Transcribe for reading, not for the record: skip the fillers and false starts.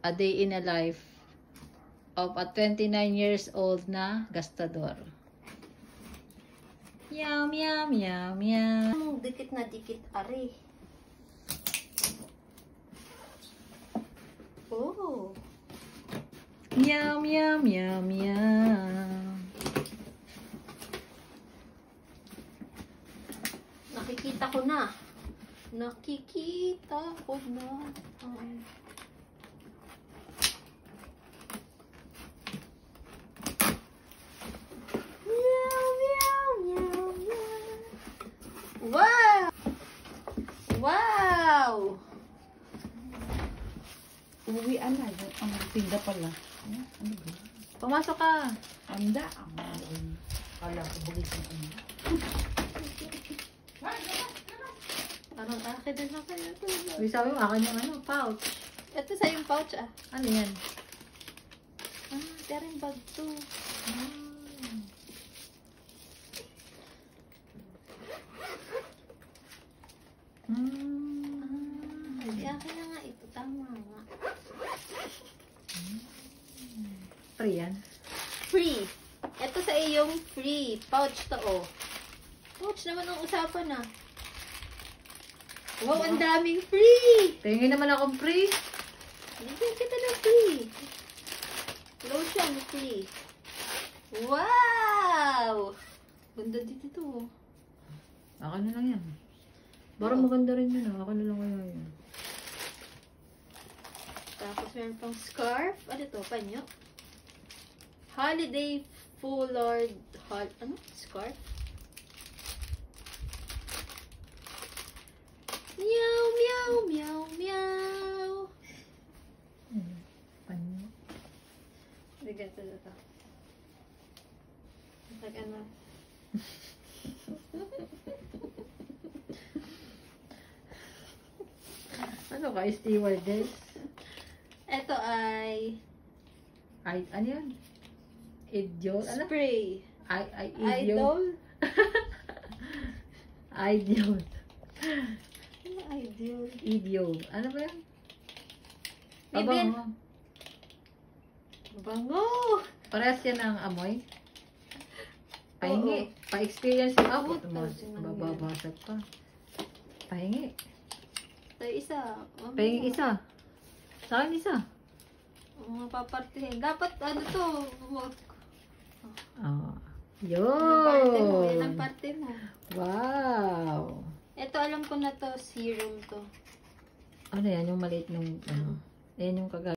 A day in a life of a 29 years old na gastador. Meow, meow, meow, meow. Dikit na dikit, ari. Oh. Meow, meow, meow, meow. Nakikita ko na. Nakikita ko na. Meow, meow, meow, meow. Wow! Wow! Uwian na. Ang tinda pala. Ano ba? Pumasok ka. Anda. Kala ko bugis ng ano. Parang akin din ako. Uy, sabi mo, akin yung ano, pouch. Ito sa yung pouch ah. Ano yan? Pero yung bag to. Hindi akin na nga ito. Tama nga. Free yan? Free. Ito sa iyong free. Pouch to oh. Pouch naman ang usapan ah. Wow, ang daming free! Tingin naman akong free. Bigyan kita ng free. Lotion free. Wow! Ganda dito to. Akin na lang yan. Parang maganda rin yun. Akin na lang kaya yun. Tapos meron pang scarf. Ano to? Panyo? Holiday foulard. Ano? Scarf? Meow, meow, meow, meow. Panyo. Bigyan ito dito. Ano? Ano ka? Stewardess? Ito ay Ay, ano yan? Idiot? Ano? spray. Idiot? Idol? Idiot. Ano idol? Idiot. Ano ba yan? Bibin. Pabango. Bango! Parehas yan ang amoy. Pahingi. Pa-experience mo. Oo, Bababasag pa. Pahingi. Ito isa. Pahingi isa. Sa akin isa. Mga papartihin. Dapat ano to? Oh. Yan ang Yun. parte mo. Wow. Ito alam ko na to. Serum to. Ano yan? Yung maliit ng ano? Ayan yung